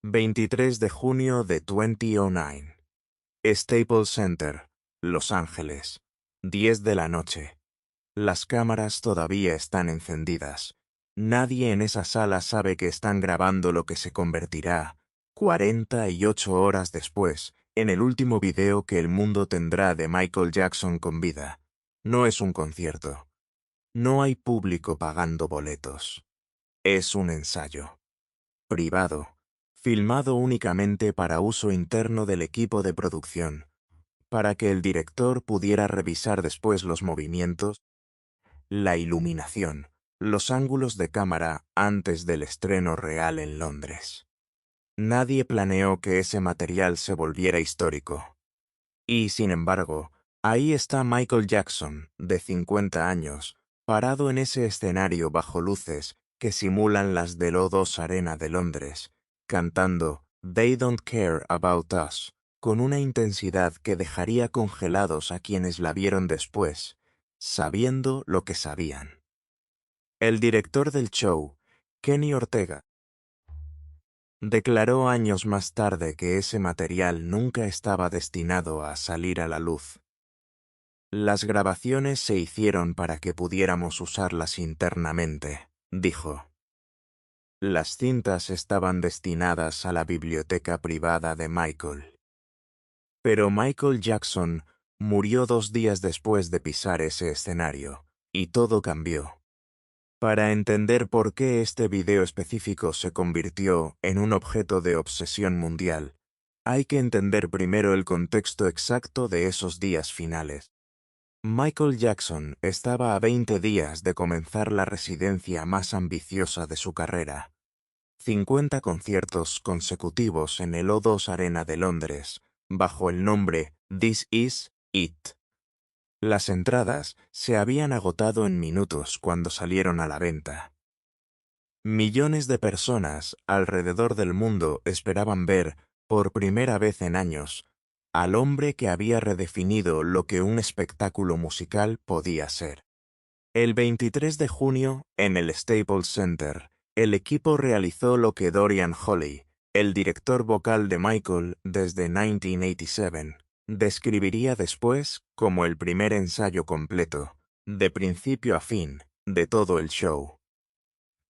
23 de junio de 2009. Staples Center, Los Ángeles. 10 de la noche. Las cámaras todavía están encendidas. Nadie en esa sala sabe que están grabando lo que se convertirá, 48 horas después, en el último video que el mundo tendrá de Michael Jackson con vida. No es un concierto. No hay público pagando boletos. Es un ensayo. Privado. Filmado únicamente para uso interno del equipo de producción, para que el director pudiera revisar después los movimientos, la iluminación, los ángulos de cámara antes del estreno real en Londres. Nadie planeó que ese material se volviera histórico. Y, sin embargo, ahí está Michael Jackson, de 50 años, parado en ese escenario bajo luces que simulan las del O2 Arena de Londres, cantando They Don't Care About Us, con una intensidad que dejaría congelados a quienes la vieron después, sabiendo lo que sabían. El director del show, Kenny Ortega, declaró años más tarde que ese material nunca estaba destinado a salir a la luz. Las grabaciones se hicieron para que pudiéramos usarlas internamente, dijo. Las cintas estaban destinadas a la biblioteca privada de Michael. Pero Michael Jackson murió 2 días después de pisar ese escenario, y todo cambió. Para entender por qué este video específico se convirtió en un objeto de obsesión mundial, hay que entender primero el contexto exacto de esos días finales. Michael Jackson estaba a 20 días de comenzar la residencia más ambiciosa de su carrera. 50 conciertos consecutivos en el O2 Arena de Londres, bajo el nombre This Is It. Las entradas se habían agotado en minutos cuando salieron a la venta. Millones de personas alrededor del mundo esperaban ver, por primera vez en años, al hombre que había redefinido lo que un espectáculo musical podía ser. El 23 de junio, en el Staples Center, el equipo realizó lo que Dorian Holley, el director vocal de Michael desde 1987, describiría después como el primer ensayo completo, de principio a fin, de todo el show.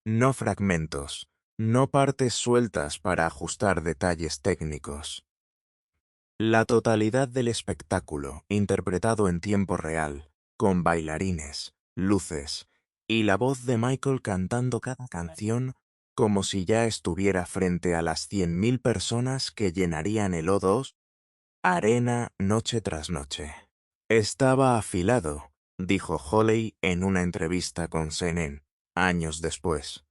No fragmentos, no partes sueltas para ajustar detalles técnicos. La totalidad del espectáculo, interpretado en tiempo real, con bailarines, luces, y la voz de Michael cantando cada canción como si ya estuviera frente a las 100.000 personas que llenarían el O2 Arena noche tras noche. Estaba afilado, dijo Holley en una entrevista con CNN, años después.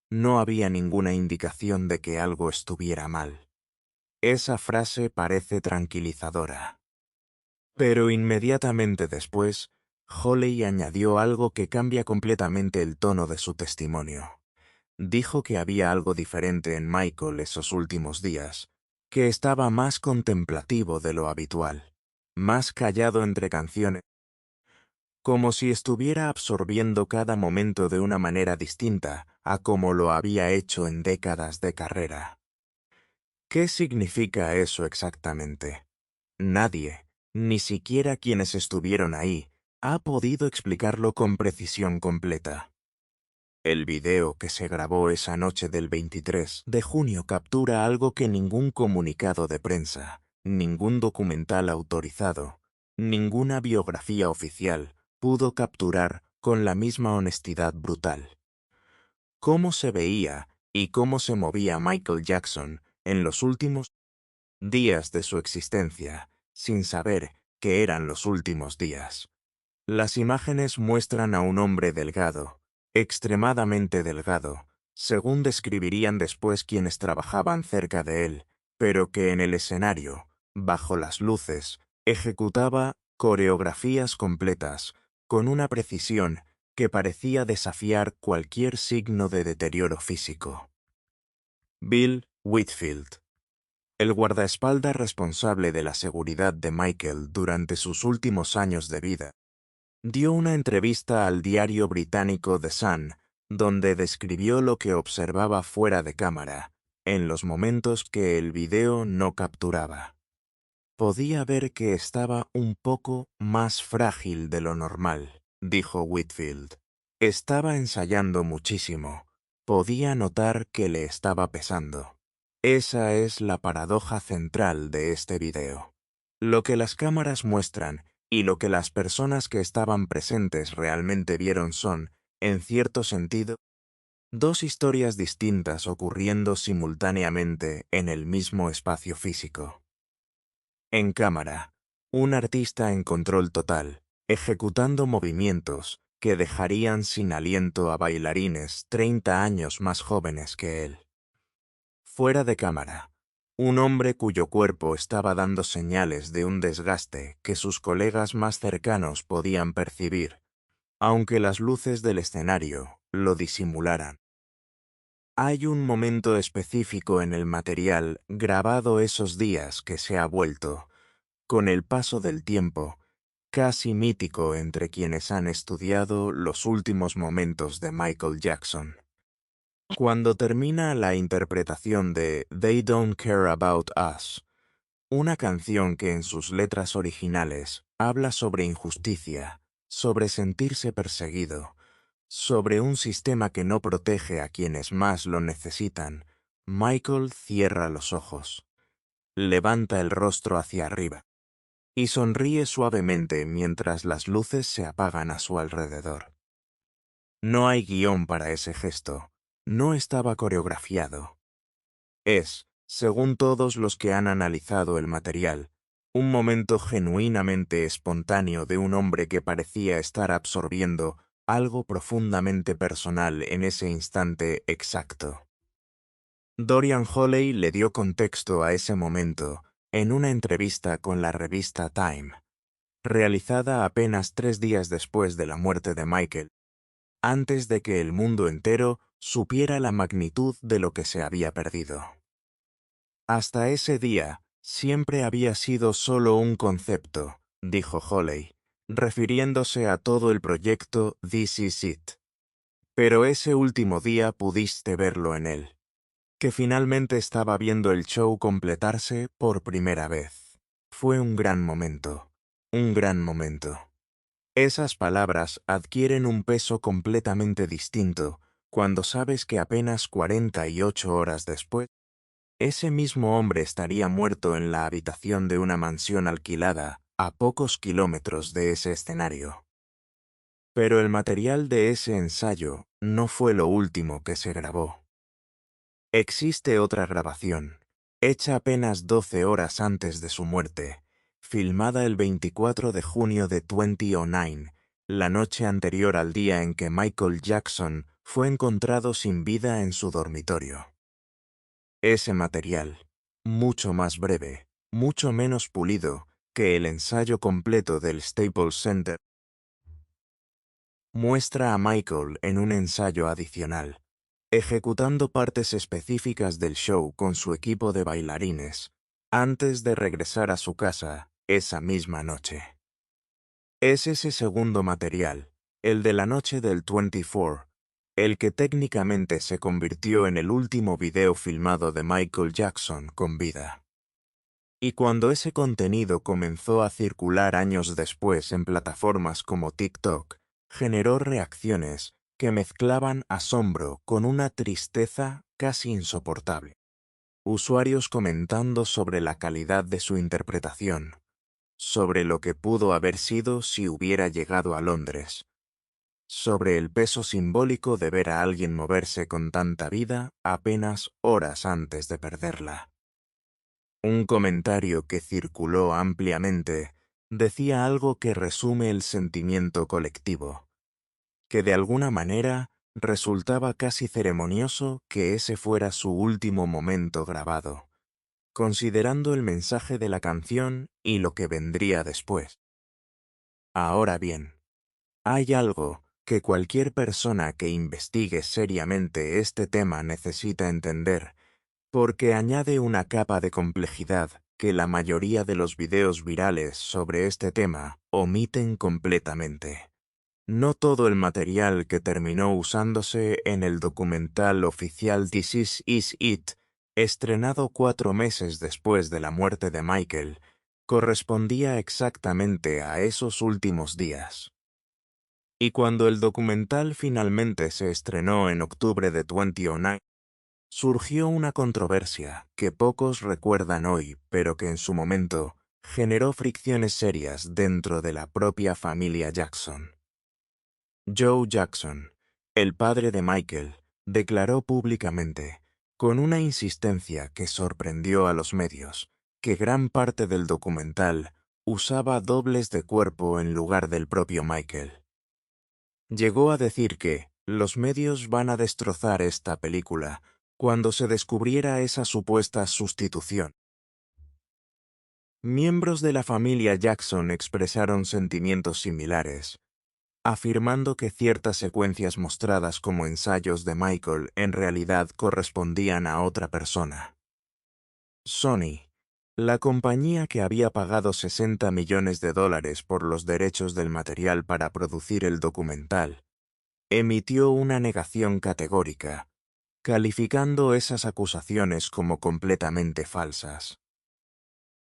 No había ninguna indicación de que algo estuviera mal. Esa frase parece tranquilizadora. Pero inmediatamente después, Holley añadió algo que cambia completamente el tono de su testimonio. Dijo que había algo diferente en Michael esos últimos días, que estaba más contemplativo de lo habitual, más callado entre canciones, como si estuviera absorbiendo cada momento de una manera distinta a como lo había hecho en décadas de carrera. ¿Qué significa eso exactamente? Nadie, ni siquiera quienes estuvieron ahí, ha podido explicarlo con precisión completa. El video que se grabó esa noche del 23 de junio captura algo que ningún comunicado de prensa, ningún documental autorizado, ninguna biografía oficial pudo capturar con la misma honestidad brutal. Cómo se veía y cómo se movía Michael Jackson en los últimos días de su existencia, sin saber que eran los últimos días. Las imágenes muestran a un hombre delgado, extremadamente delgado, según describirían después quienes trabajaban cerca de él, pero que en el escenario, bajo las luces, ejecutaba coreografías completas, con una precisión que parecía desafiar cualquier signo de deterioro físico. Bill Whitfield, el guardaespaldas responsable de la seguridad de Michael durante sus últimos años de vida, dio una entrevista al diario británico The Sun, donde describió lo que observaba fuera de cámara, en los momentos que el video no capturaba. Podía ver que estaba un poco más frágil de lo normal, dijo Whitfield. Estaba ensayando muchísimo. Podía notar que le estaba pesando. Esa es la paradoja central de este video. Lo que las cámaras muestran y lo que las personas que estaban presentes realmente vieron son, en cierto sentido, dos historias distintas ocurriendo simultáneamente en el mismo espacio físico. En cámara, un artista en control total, ejecutando movimientos que dejarían sin aliento a bailarines 30 años más jóvenes que él. Fuera de cámara, un hombre cuyo cuerpo estaba dando señales de un desgaste que sus colegas más cercanos podían percibir, aunque las luces del escenario lo disimularan. Hay un momento específico en el material grabado esos días que se ha vuelto, con el paso del tiempo, casi mítico entre quienes han estudiado los últimos momentos de Michael Jackson. Cuando termina la interpretación de They Don't Care About Us, una canción que en sus letras originales habla sobre injusticia, sobre sentirse perseguido, sobre un sistema que no protege a quienes más lo necesitan, Michael cierra los ojos, levanta el rostro hacia arriba y sonríe suavemente mientras las luces se apagan a su alrededor. No hay guión para ese gesto, no estaba coreografiado. Es, según todos los que han analizado el material, un momento genuinamente espontáneo de un hombre que parecía estar absorbiendo algo profundamente personal en ese instante exacto. Dorian Holley le dio contexto a ese momento en una entrevista con la revista Time, realizada apenas 3 días después de la muerte de Michael, antes de que el mundo entero supiera la magnitud de lo que se había perdido. Hasta ese día, siempre había sido solo un concepto, dijo Holley, refiriéndose a todo el proyecto This Is It. Pero ese último día pudiste verlo en él, que finalmente estaba viendo el show completarse por primera vez. Fue un gran momento, un gran momento. Esas palabras adquieren un peso completamente distinto cuando sabes que apenas 48 horas después, ese mismo hombre estaría muerto en la habitación de una mansión alquilada a pocos kilómetros de ese escenario. Pero el material de ese ensayo no fue lo último que se grabó. Existe otra grabación, hecha apenas 12 horas antes de su muerte, filmada el 24 de junio de 2009, la noche anterior al día en que Michael Jackson fue encontrado sin vida en su dormitorio. Ese material, mucho más breve, mucho menos pulido que el ensayo completo del Staples Center, muestra a Michael en un ensayo adicional, ejecutando partes específicas del show con su equipo de bailarines, antes de regresar a su casa esa misma noche. Es ese segundo material, el de la noche del 24, el que técnicamente se convirtió en el último video filmado de Michael Jackson con vida. Y cuando ese contenido comenzó a circular años después en plataformas como TikTok, generó reacciones que mezclaban asombro con una tristeza casi insoportable. Usuarios comentando sobre la calidad de su interpretación, sobre lo que pudo haber sido si hubiera llegado a Londres, sobre el peso simbólico de ver a alguien moverse con tanta vida apenas horas antes de perderla. Un comentario que circuló ampliamente decía algo que resume el sentimiento colectivo, que de alguna manera resultaba casi ceremonioso que ese fuera su último momento grabado, considerando el mensaje de la canción y lo que vendría después. Ahora bien, hay algo que cualquier persona que investigue seriamente este tema necesita entender, porque añade una capa de complejidad que la mayoría de los videos virales sobre este tema omiten completamente. No todo el material que terminó usándose en el documental oficial This Is It estrenado 4 meses después de la muerte de Michael, correspondía exactamente a esos últimos días. Y cuando el documental finalmente se estrenó en octubre de 2009, surgió una controversia que pocos recuerdan hoy, pero que en su momento generó fricciones serias dentro de la propia familia Jackson. Joe Jackson, el padre de Michael, declaró públicamente, con una insistencia que sorprendió a los medios, que gran parte del documental usaba dobles de cuerpo en lugar del propio Michael. Llegó a decir que los medios van a destrozar esta película cuando se descubriera esa supuesta sustitución. Miembros de la familia Jackson expresaron sentimientos similares, afirmando que ciertas secuencias mostradas como ensayos de Michael en realidad correspondían a otra persona. Sony, la compañía que había pagado $60 millones por los derechos del material para producir el documental, emitió una negación categórica, calificando esas acusaciones como completamente falsas.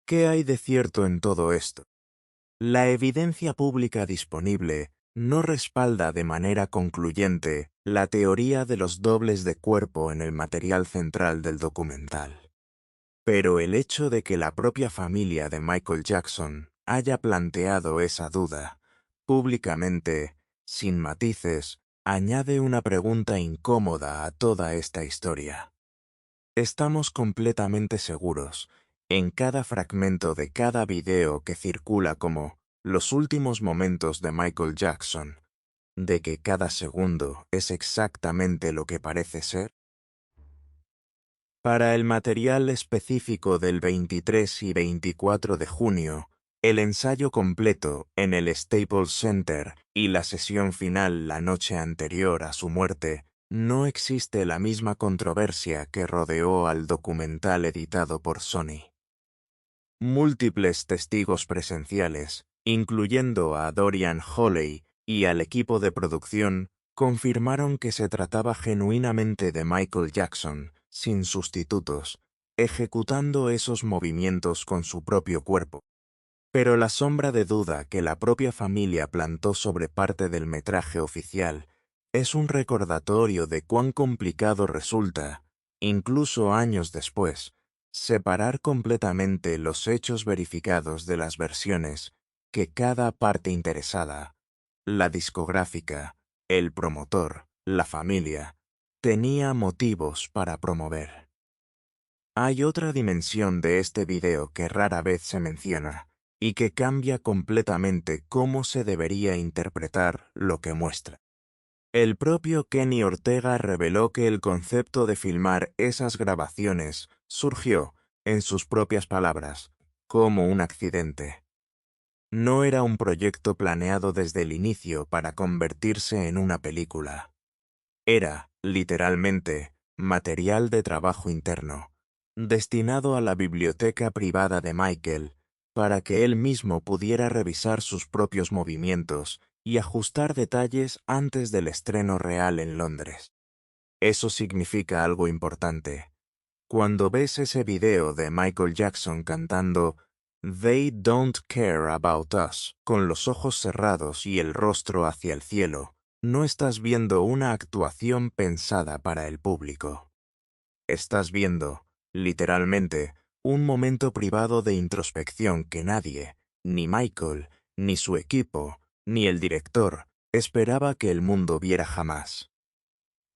¿Qué hay de cierto en todo esto? La evidencia pública disponible no respalda de manera concluyente la teoría de los dobles de cuerpo en el material central del documental. Pero el hecho de que la propia familia de Michael Jackson haya planteado esa duda, públicamente, sin matices, añade una pregunta incómoda a toda esta historia. Estamos completamente seguros, en cada fragmento de cada video que circula como los últimos momentos de Michael Jackson, de que cada segundo es exactamente lo que parece ser. Para el material específico del 23 y 24 de junio, el ensayo completo en el Staples Center y la sesión final la noche anterior a su muerte, no existe la misma controversia que rodeó al documental editado por Sony. Múltiples testigos presenciales, incluyendo a Dorian Holley y al equipo de producción, confirmaron que se trataba genuinamente de Michael Jackson, sin sustitutos, ejecutando esos movimientos con su propio cuerpo. Pero la sombra de duda que la propia familia plantó sobre parte del metraje oficial es un recordatorio de cuán complicado resulta, incluso años después, separar completamente los hechos verificados de las versiones que cada parte interesada, la discográfica, el promotor, la familia, tenía motivos para promover. Hay otra dimensión de este video que rara vez se menciona y que cambia completamente cómo se debería interpretar lo que muestra. El propio Kenny Ortega reveló que el concepto de filmar esas grabaciones surgió, en sus propias palabras, como un accidente. No era un proyecto planeado desde el inicio para convertirse en una película. Era, literalmente, material de trabajo interno, destinado a la biblioteca privada de Michael, para que él mismo pudiera revisar sus propios movimientos y ajustar detalles antes del estreno real en Londres. Eso significa algo importante. Cuando ves ese video de Michael Jackson cantando They Don't Care About Us, con los ojos cerrados y el rostro hacia el cielo, no estás viendo una actuación pensada para el público. Estás viendo, literalmente, un momento privado de introspección que nadie, ni Michael, ni su equipo, ni el director, esperaba que el mundo viera jamás.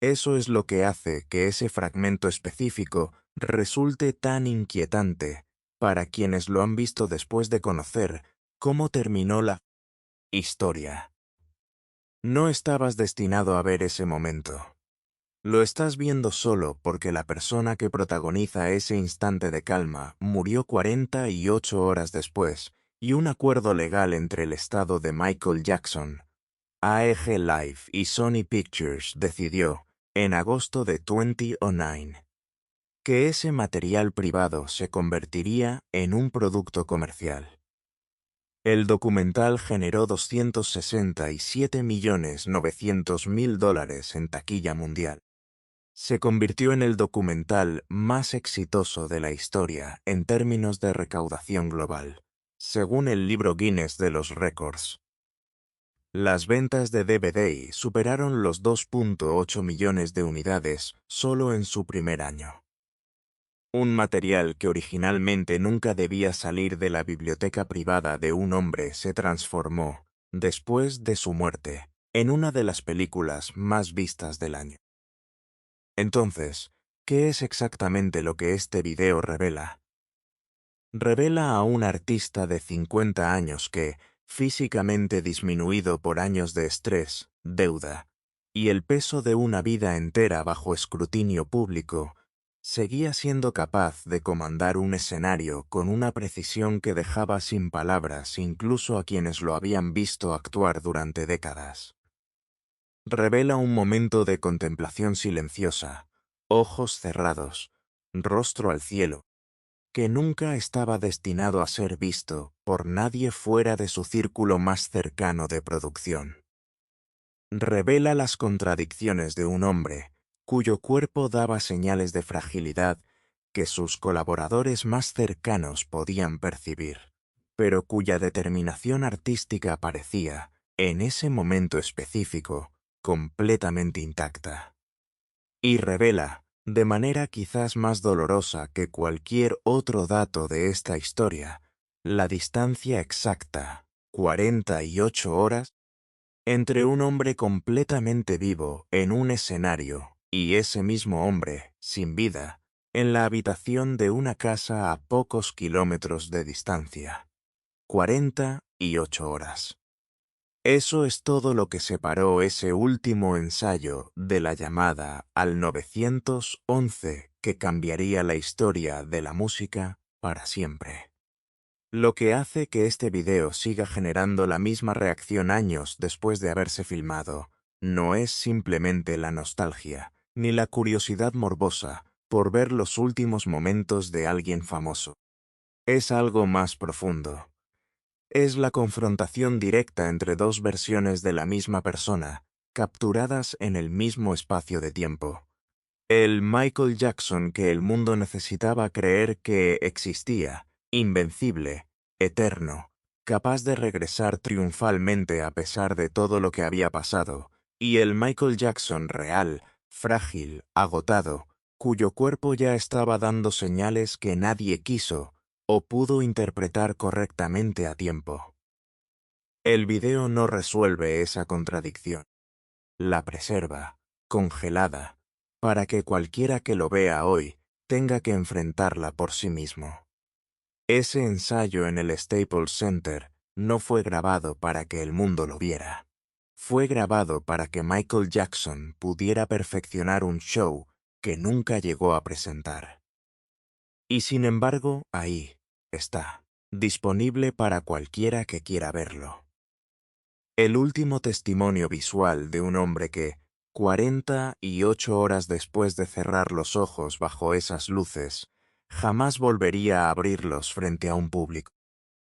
Eso es lo que hace que ese fragmento específico resulte tan inquietante para quienes lo han visto después de conocer cómo terminó la historia. No estabas destinado a ver ese momento. Lo estás viendo solo porque la persona que protagoniza ese instante de calma murió 48 horas después y un acuerdo legal entre el estado de Michael Jackson, AEG Live y Sony Pictures decidió, en agosto de 2009, que ese material privado se convertiría en un producto comercial. El documental generó $267.900.000 en taquilla mundial. Se convirtió en el documental más exitoso de la historia en términos de recaudación global, según el libro Guinness de los récords. Las ventas de DVD superaron los 2.8 millones de unidades solo en su primer año. Un material que originalmente nunca debía salir de la biblioteca privada de un hombre se transformó, después de su muerte, en una de las películas más vistas del año. Entonces, ¿qué es exactamente lo que este video revela? Revela a un artista de 50 años que, físicamente disminuido por años de estrés, deuda y el peso de una vida entera bajo escrutinio público, seguía siendo capaz de comandar un escenario con una precisión que dejaba sin palabras incluso a quienes lo habían visto actuar durante décadas. Revela un momento de contemplación silenciosa, ojos cerrados, rostro al cielo, que nunca estaba destinado a ser visto por nadie fuera de su círculo más cercano de producción. Revela las contradicciones de un hombre cuyo cuerpo daba señales de fragilidad que sus colaboradores más cercanos podían percibir, pero cuya determinación artística parecía, en ese momento específico, completamente intacta. Y revela, de manera quizás más dolorosa que cualquier otro dato de esta historia, la distancia exacta, 48 horas, entre un hombre completamente vivo en un escenario y ese mismo hombre, sin vida, en la habitación de una casa a pocos kilómetros de distancia. 48 horas. Eso es todo lo que separó ese último ensayo de la llamada al 911 que cambiaría la historia de la música para siempre. Lo que hace que este video siga generando la misma reacción años después de haberse filmado no es simplemente la nostalgia, ni la curiosidad morbosa por ver los últimos momentos de alguien famoso. Es algo más profundo. Es la confrontación directa entre dos versiones de la misma persona, capturadas en el mismo espacio de tiempo. El Michael Jackson que el mundo necesitaba creer que existía, invencible, eterno, capaz de regresar triunfalmente a pesar de todo lo que había pasado, y el Michael Jackson real, frágil, agotado, cuyo cuerpo ya estaba dando señales que nadie quiso o pudo interpretar correctamente a tiempo. El video no resuelve esa contradicción. La preserva, congelada, para que cualquiera que lo vea hoy tenga que enfrentarla por sí mismo. Ese ensayo en el Staples Center no fue grabado para que el mundo lo viera. Fue grabado para que Michael Jackson pudiera perfeccionar un show que nunca llegó a presentar. Y sin embargo, ahí está, disponible para cualquiera que quiera verlo. El último testimonio visual de un hombre que, 48 horas después de cerrar los ojos bajo esas luces, jamás volvería a abrirlos frente a un público.